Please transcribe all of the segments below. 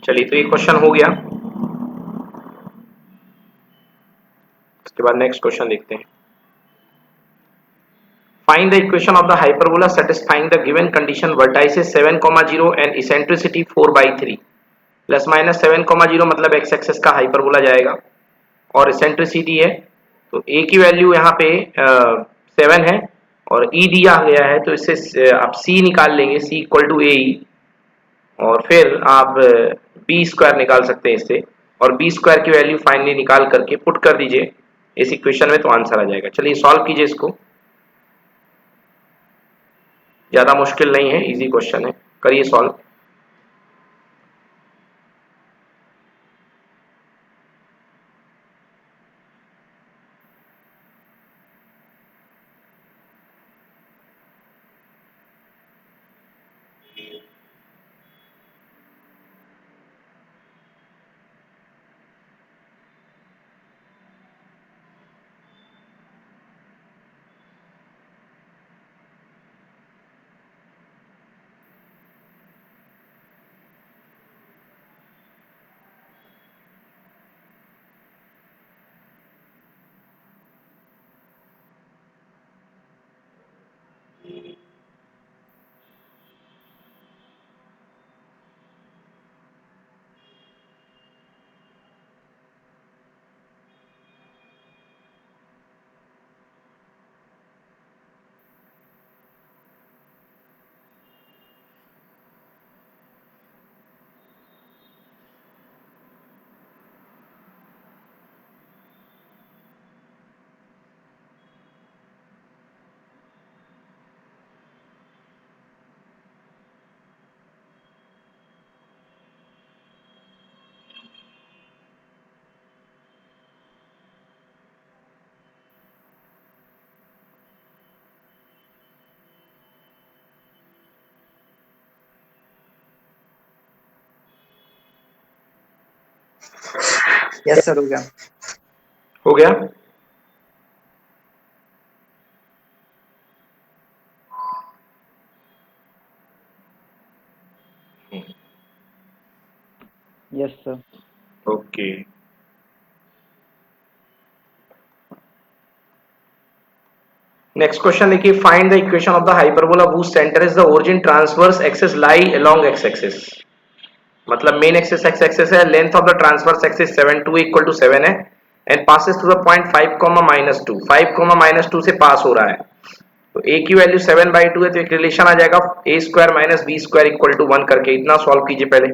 चलिए, तो ये क्वेश्चन हो गया। उसके बाद नेक्स्ट क्वेश्चन देखते हैं। Find the equation of the hyperbola satisfying the given condition vertices 7,0 and eccentricity 4/3। Plus minus 7,0 मतलब एक्स एक्सेस का हाइपरबोला जाएगा और इसेंट्रिसिटी है, तो ए की वैल्यू यहाँ पे 7 है और ई दिया गया है, तो इससे आप सी निकाल लेंगे, सी इक्वल टू ए ई, और फिर आप बी स्क्वायर निकाल सकते हैं इससे, और बी स्क्वायर की वैल्यू फाइनली निकाल करके पुट कर दीजिए इस इक्वेशन में, तो आंसर आ जाएगा। चलिए सॉल्व कीजिए इसको, ज्यादा मुश्किल नहीं है, इजी क्वेश्चन है, करिए सॉल्व। यस सर, हो गया। हो गया। Yes sir. Okay, next question देखिए। Find the equation of the hyperbola whose centre is the origin transverse axis lie along x axis. मतलब मेन एक्सिस एक्स एक्सिस है, length of the transverse axis 7 2 equal to 7 है, and passes through the point 5 -2, 5 -2 से पास हो रहा है, तो ए की value 7/2 है, तो एक रिलेशन आ जाएगा a square minus b square equal to 1 करके। इतना सॉल्व कीजिए पहले।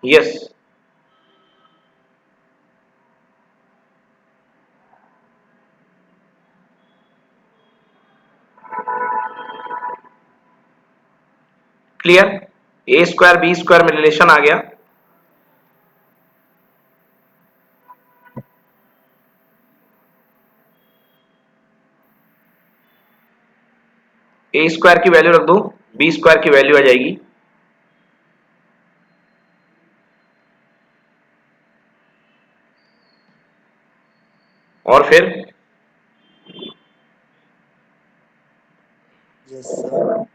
Yes clear, a square b square में रिलेशन आ गया। ए स्क्वायर की वैल्यू रख दो, बी स्क्वायर की वैल्यू आ जाएगी। और फिर यस सर।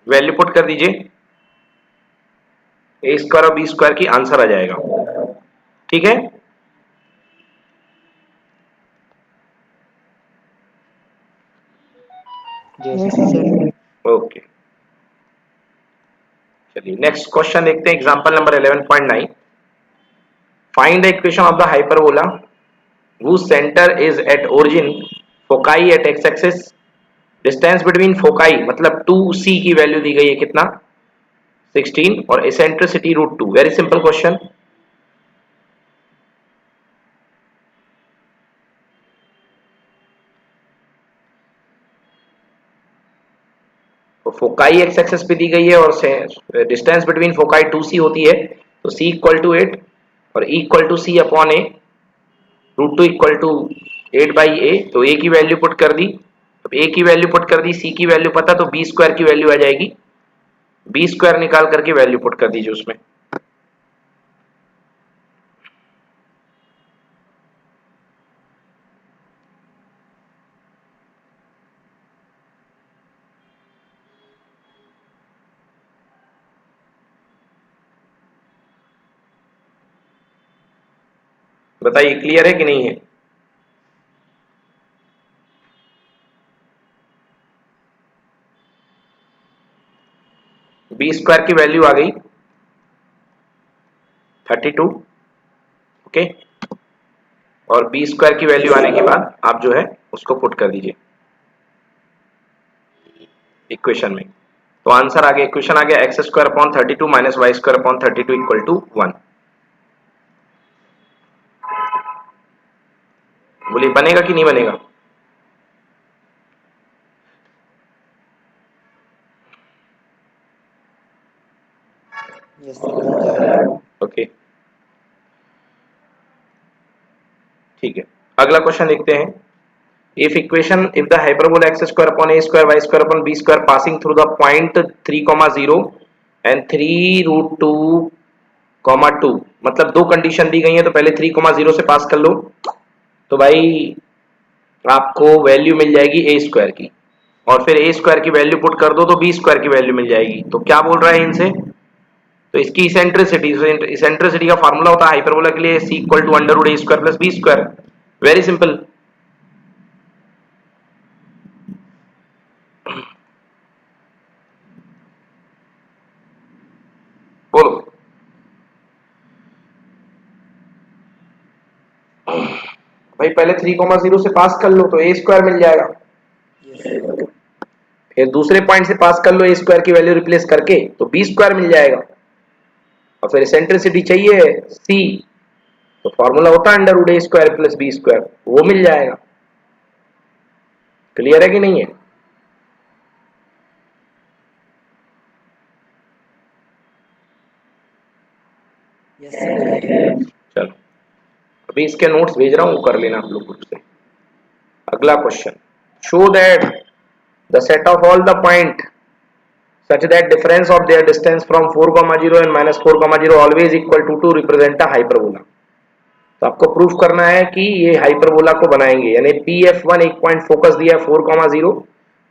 वैल्यू पुट कर दीजिए, ए स्क्वायर और बी स्क्वायर की आंसर आ जाएगा। ठीक है, यस सर। ओके। चलिए नेक्स्ट क्वेश्चन देखते हैं, example number 11.9। Find the equation of the hyperbola whose center is at origin, foci at x axis, distance between foci मतलब 2c की वैल्यू दी गई है कितना 16 और एसेंट्रिसिटी √2। Very simple question. तो फोकाई एक्स एक्सिस पे दी गई है और डिस्टेंस बिटवीन फोकाई 2c होती है, तो c इक्वल टू 8 और e equal to c upon a, √2 equal to 8 by a। तो a की वैल्यू पुट कर दी, अब a की वैल्यू पुट कर दी, c की वैल्यू पता तो b स्क्वायर की वैल्यू आ जाएगी, b स्क्वायर निकाल करके वैल्यू पुट कर दीजिए उसमें। बताइए क्लियर है कि नहीं है? बी स्क्वायर की वैल्यू आ गई 32, ओके, और बी स्क्वायर की वैल्यू आने के बाद आप जो है उसको पुट कर दीजिए इक्वेशन में। तो आंसर आ गया, इक्वेशन आ गया x square upon 32 minus y square upon 32 equal to 1। बोलिए बनेगा कि नहीं बनेगा? यस सर, बन जाएगा। ओके ठीक है, अगला क्वेश्चन देखते हैं। If equation if the hyperbola x square upon a square y square upon b square passing through the point 3,0 and 3√2,2 मतलब दो कंडीशन दी गई है, तो पहले 3,0 से पास कर लो, तो भाई आपको वैल्यू मिल जाएगी ए स्क्वायर की, और फिर ए स्क्वायर की वैल्यू पुट कर दो तो बी स्क्वायर की वैल्यू मिल जाएगी। तो क्या बोल रहा है इनसे, तो इसकी इसेंट्रिसिटी का फार्मूला होता है हाइपरबोला के लिए c equal to under root a square plus b square. Very simple. बोलो भाई, पहले 3,0 से पास कर लो तो ए स्क्वायर मिल जाएगा, यस सर। फिर दूसरे पॉइंट से पास कर लो ए स्क्वायर की वैल्यू रिप्लेस करके तो बी स्क्वायर मिल जाएगा, और फिर इसेंट्रिसिटी चाहिए सी, तो फॉर्मूला होता है under root a square plus b square, वो मिल जाएगा। क्लियर है कि नहीं है? Yes sir. चलो अभी इसके नोट्स भेज रहा हूं, वो कर लेना आप लोग ग्रुप से। अगला question, show that the set of all the point such that difference of their distance from 4,0 and minus 4,0 always equal to represent a hyperbola। तो आपको प्रूफ करना है कि ये हाइपरबोला को बनाएंगे, यानी PF1 एक पॉइंट फोकस दिया है 4,0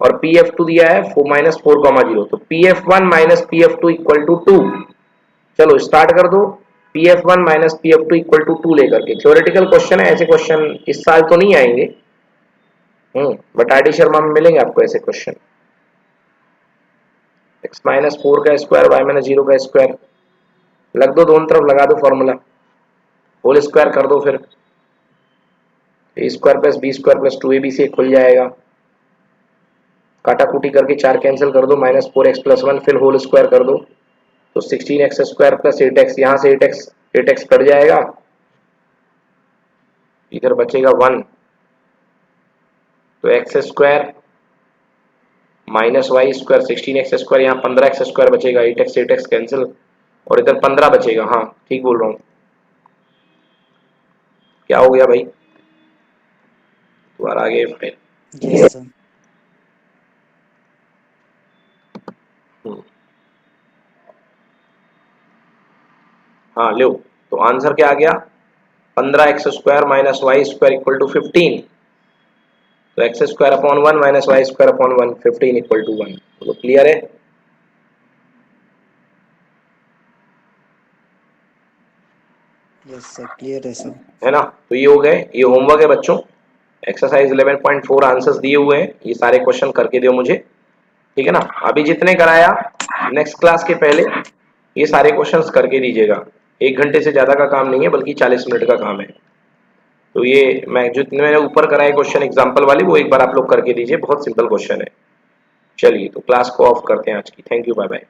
और PF2 दिया है -4,0, तो PF1 minus PF2 equal to 2। चलो स्टार्ट कर दो, PF1 minus PF2 equal to 2 लेकर के। थ्योरेटिकल क्वेश्चन है, ऐसे क्वेश्चन इस साल तो नहीं आएंगे, बट आर डी शर्मा में मिलेंगे आपको ऐसे क्वेश्चन। x माइनस 4 का स्क्वायर y माइनस 0 का स्क्वायर लग दो, दोनों तरफ लगा दो फॉर्मूला, होल स्क्वायर कर दो, फिर a square plus b square plus 2ab से खुल जाएगा, काटा कूटी करके 4 कैंसिल कर दो, माइनस 4x प्लस 1 फिर होल स्क्वायर कर दो तो 16x स्क्वायर प्लस 8x, यहाँ से 8x कट जाएगा, इधर बचेगा 1, तो x square minus y square 16x square, यहाँ 15x स्क्वायर बचेगा, 8x कैंसिल और इधर 15 बचेगा। हाँ ठीक बोल रहा हूँ, क्या हो गया भाई, दोबारा आ गए फाइल। Yes sir. हाँ लो, तो आंसर क्या आ गया, 15x square minus y square equal to 15, तो x square upon 1 minus y square upon 1, 15 equal to 1। तो क्लियर है, यस सर, क्लियर है सर। है ना। तो ये हो गए, ये होमवर्क है बच्चों, एक्सरसाइज 11.4 आंसर्स दिए हुए हैं, ये सारे क्वेश्चन करके दो मुझे, ठीक है ना। अभी जितने कराया नेक्स्ट क्लास के पहले ये सारे क्वेश्चंस करके दीजिएगा, 1 घंटे से ज़्यादा का काम नहीं है बल्कि 40 मिनट का काम है। तो ये मैं जितने मैंने ऊपर कराए क्वेश्चन एग्जाम्पल वाले वो एक बार आप लोग करके दीजिए, बहुत सिंपल क्वेश्चन है। चलिए तो क्लास को ऑफ करते हैं आज की, थैंक यू, बाय बाय।